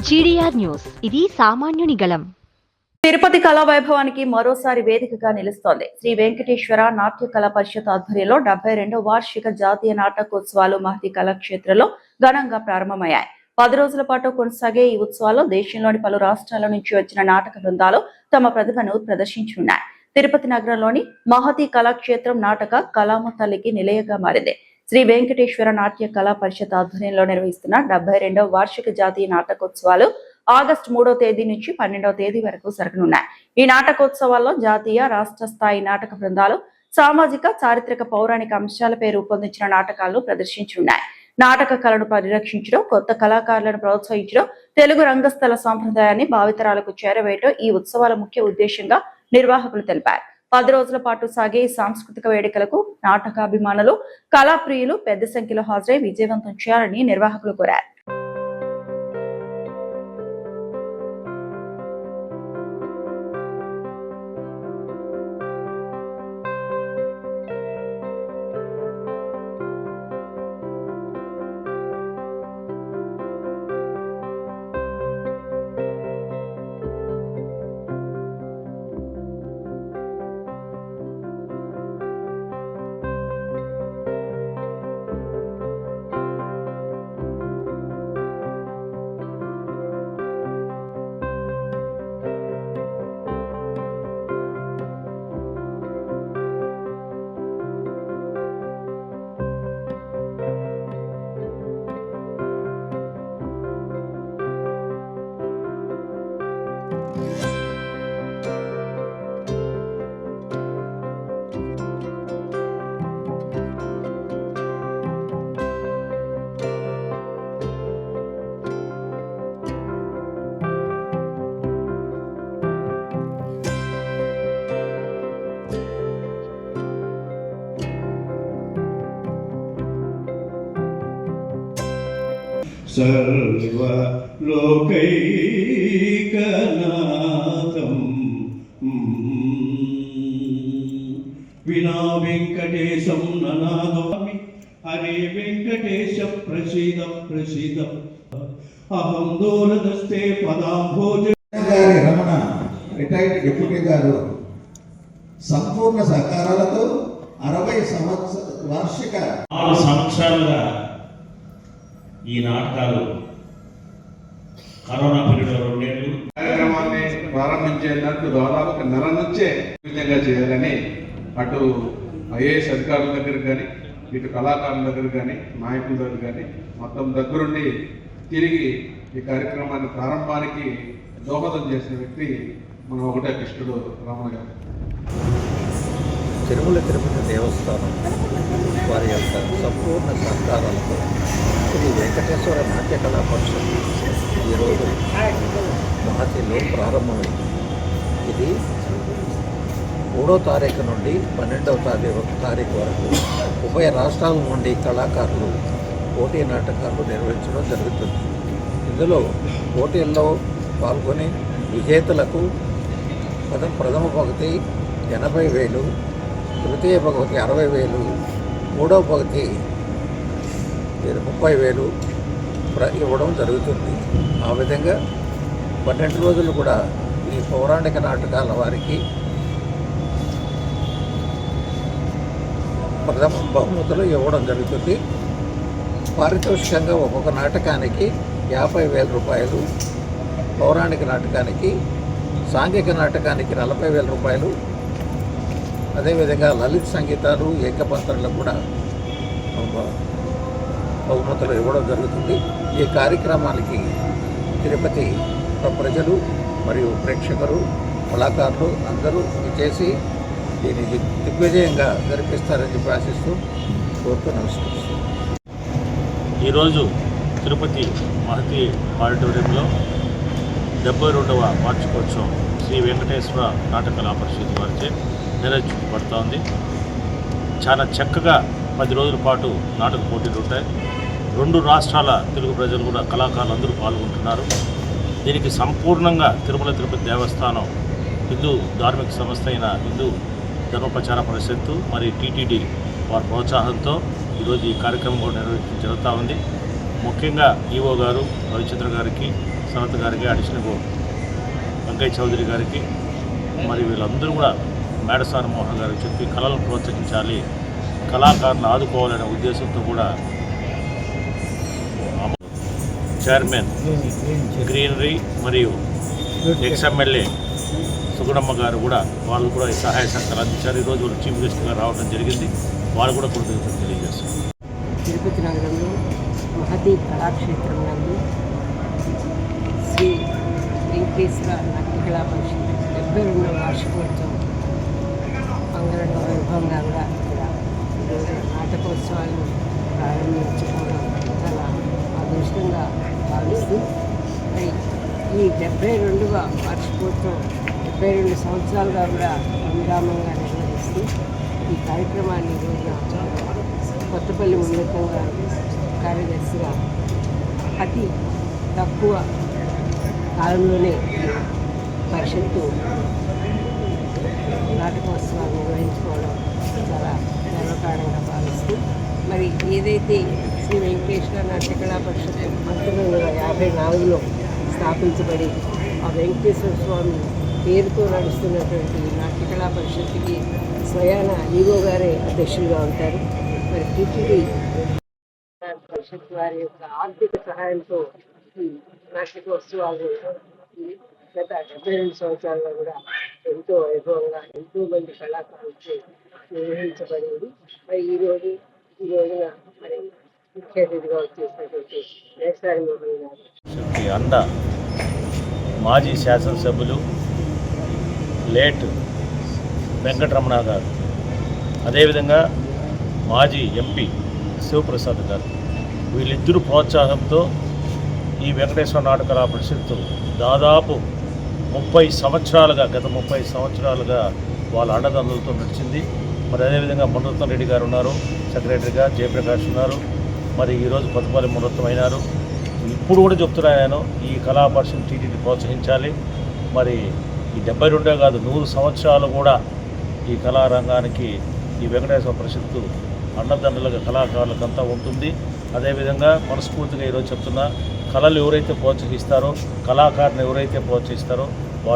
GDR news, ఇది సామాన్యుని గళం. తిరుపతి కళా వైభవానికి మరోసారి వేదికగా నిలుస్తోంది. శ్రీ వెంకటేశ్వర నాట్య కళా పరిషత్ ఆధ్వర్యంలో 72వ వార్షిక జాతీయ నాటకోత్సవాలు మహతి కళాక్షేత్రంలో ఘనంగా ప్రారంభమయ్యాయి. 10 రోజుల పాటు కొనసాగే ఈ ఉత్సవాల్లో దేశంలోని పలు రాష్ట్రాల నుంచి వచ్చిన నాటక బృందాలు తమ ప్రతిభను ప్రదర్శించనున్నాయి. తిరుపతి నగరంలోని మహతి కళాక్షేత్రం నాటక కళామ తల్లికి నిలయంగా మారింది. శ్రీ వెంకటేశ్వర నాట్య కళా పరిషత్ ఆధ్వర్యంలో నిర్వహిస్తున్న 72వ వార్షిక జాతీయ నాటకోత్సవాలు ఆగస్టు 3వ తేదీ నుంచి 12వ తేదీ వరకు జరగనున్నాయి. ఈ నాటకోత్సవాల్లో జాతీయ, రాష్ట్ర స్థాయి నాటక బృందాలు సామాజిక, చారిత్రక, పౌరాణిక అంశాలపై రూపొందించిన నాటకాలను ప్రదర్శించనున్నాయి. నాటక కళను పరిరక్షించడం, కొత్త కళాకారులను ప్రోత్సహించడం, తెలుగు రంగస్థల సాంప్రదాయాన్ని భావితరాలకు చేరవేయడం ఈ ఉత్సవాల ముఖ్య ఉద్దేశంగా నిర్వాహకులు తెలిపారు. 10 రోజుల పాటు సాగే ఈ సాంస్కృతిక వేడుకలకు నాటకాభిమానులు, కళాప్రియులు పెద్ద సంఖ్యలో హాజరై విజయవంతం చేయాలని నిర్వాహకులు కోరారు. సర్వలోకైకనాథం వినా వెంకటేశం ననాదోమి హరే వెంకటేశ ప్రసీద ప్రసీద అహం దూరదస్తే పదాంభోజ. రమణ రిటైర్డ్ డిప్యూటీ గారు సంపూర్ణ సహకారాలతో 60 వార్షిక 6 సంవత్సరాలుగా ఈ నాటకాలు కరోనా పీరియడ్లో 2 ఏళ్ళు కార్యక్రమాన్ని ప్రారంభించేందుకు దాదాపు 1 నెల నుంచే విధంగా చేయాలని అటు ఐఏఎస్ అధికారుల దగ్గర కానీ, ఇటు కళాకారుల దగ్గర కానీ, నాయకుల దగ్గర కానీ మొత్తం దగ్గరుండి తిరిగి ఈ కార్యక్రమాన్ని ప్రారంభానికి దోహదం చేసిన వ్యక్తి మన ఒకటే కృష్ణుడు రమణ గారు. తిరుమల తిరుపతి దేవస్థానం వారి యొక్క సంపూర్ణ సహకారాలతో శ్రీ వెంకటేశ్వర నాట్య కళా పరిషత్ ఈరోజు మహతిలో ప్రారంభమైంది. ఇది 3వ తారీఖు నుండి 12వ తారీఖు వరకు ఉభయ రాష్ట్రాల నుండి కళాకారులు పోటీ నాటకాలు నిర్వహించడం జరుగుతుంది. ఇందులో పోటీల్లో పాల్గొని విజేతలకు ప్రథమ భగతి 80,000, తృతీయ భగవతి 60,000, మూడవ భగతి 30,000 ఇవ్వడం జరుగుతుంది. ఆ విధంగా 12 రోజులు కూడా ఈ పౌరాణిక నాటకాల వారికి ప్రథమ బహుమతులు ఇవ్వడం జరుగుతుంది. పారితోషికంగా ఒక్కొక్క నాటకానికి 50,000 రూపాయలు, పౌరాణిక నాటకానికి, సాంఘిక నాటకానికి 40,000 రూపాయలు, అదేవిధంగా లలిత సంగీతాలు, ఏకపంత్రాలకు కూడా బహుమతులు ఇవ్వడం జరుగుతుంది. ఈ కార్యక్రమానికి తిరుపతి ప్రజలు మరియు ప్రేక్షకులు, కళాకారులు అందరూ చేసి దీన్ని దిగ్విజయంగా జరిపిస్తారని చెప్పి ఆశిస్తూ కోరుతూ నమస్కరిస్తున్నాను. ఈరోజు తిరుపతి మహతి ఆడిటోరియంలో 72వ వార్షికోత్సవం శ్రీ వెంకటేశ్వర నాటక కళా పరిషత్ వారిచే నిర్వహించబడుతూ ఉంది. చాలా చక్కగా 10 రోజుల పాటు నాటక పోటీలు ఉంటాయి. 2 రాష్ట్రాల తెలుగు ప్రజలు కూడా, కళాకారులు అందరూ పాల్గొంటున్నారు. దీనికి సంపూర్ణంగా తిరుమల తిరుపతి దేవస్థానం, హిందూ ధార్మిక సంస్థ అయిన హిందూ ధర్మ ప్రచార పరిషత్తు మరి టీటీడీ వారి ప్రోత్సాహంతో ఈరోజు ఈ కార్యక్రమం కూడా నిర్వహించడం జరుగుతూ ఉంది. ముఖ్యంగా ఈవో గారు రవిచంద్ర గారికి, సనత్ గారికి, అడిషనల్ వెంకయ్య చౌదరి గారికి, మరి వీళ్ళందరూ కూడా మేడసాని మోహన్ గారికి చెప్పి కళలను ప్రోత్సహించాలి, కళాకారులను ఆదుకోవాలనే ఉద్దేశంతో కూడా చైర్మన్ గ్రీనరీ మరియు ఎక్స్ఎమ్మెల్యే సుగుణమ్మ గారు కూడా వాళ్ళు కూడా ఈ సహాయ సహకారాలు అందించారు. ఈరోజు వాళ్ళు చీఫ్ గెస్ట్గా రావడం జరిగింది. వాళ్ళు కూడా కృతజ్ఞతలు తెలియజేస్తారు. తిరుపతి నగరంలో మహతి కళాక్షేత్రం నందు శ్రీ వెంకటేశ్వర నాట్యకళా పరిషత్ 72వ వార్షికోత్సవం అంగరంగ వైభవంగా కూడా ఇక్కడ ఈరోజు నాటకోత్సవాలు ప్రారంభించుకోవడం చాలా అదృష్టంగా భావిస్తూ మరి ఈ 72వ వార్షికోత్సవం 72 సంవత్సరాలుగా కూడా విరామంగా నిర్వహిస్తూ ఈ కార్యక్రమాన్ని ఈరోజున కొత్తపల్లి ఉన్నతం గారు కార్యదర్శిగా అతి తక్కువ కాలంలోనే పరిషత్తు నాటకోత్సవాలు నిర్వహించుకోవడం చాలా గర్వకారణంగా భావిస్తూ మరి ఏదైతే శ్రీ వెంకటేశ్వర నాట్యకళా పరిషత్ 1954లో స్థాపించబడి ఆ వెంకటేశ్వర స్వామి పేరుతో నడుస్తున్నటువంటి నాట్యకళా పరిషత్తుకి స్వయాన ఈవో గారే అధ్యక్షులుగా ఉంటారు. మరి టీటీడీ పరిషత్ వారి యొక్క ఆర్థిక సహాయంతో ఈ నాటకోత్సవాలు గత 72 సంవత్సరాలుగా కూడా ఎంతో వైభవంగా ఎంతో మంది కళాకారులతో నిర్వహించబడింది. మరి ఈ రోజున మరి ముఖ్య అతిథిగా వచ్చేసినటువంటి మేడసాని మోహన్ గారు అండ మాజీ శాసనసభ్యులు లేట్ వెంకటరమణ గారు, అదేవిధంగా మాజీ ఎంపీ శివప్రసాద్ గారు, వీళ్ళిద్దరూ ప్రోత్సాహంతో ఈ వెంకటేశ్వర నాటకళా పరిషత్తు దాదాపు 30 సంవత్సరాలుగా గత 30 సంవత్సరాలుగా వాళ్ళ అండదండలతో నడిచింది. మరి అదేవిధంగా మునరత్నం రెడ్డి గారు ఉన్నారు, సెక్రటరీగా జయప్రకాష్ ఉన్నారు, మరి ఈరోజు కొత్తపల్లి మునరత్నం అయినారు. ఇప్పుడు కూడా చెప్తున్నాను నేను, ఈ కళా పరిషత్ టీటీడీ ప్రోత్సహించాలి. మరి ఈ 72 కాదు 100 సంవత్సరాలు కూడా ఈ కళారంగానికి ఈ వెంకటేశ్వర పరిషత్తు అండదండలుగా కళాకారులకంతా ఉంటుంది. అదేవిధంగా మనస్ఫూర్తిగా ఈరోజు చెప్తున్నా, కళలు ఎవరైతే ప్రోత్సహిస్తారో, కళాకారుని ఎవరైతే ప్రోత్సహిస్తారో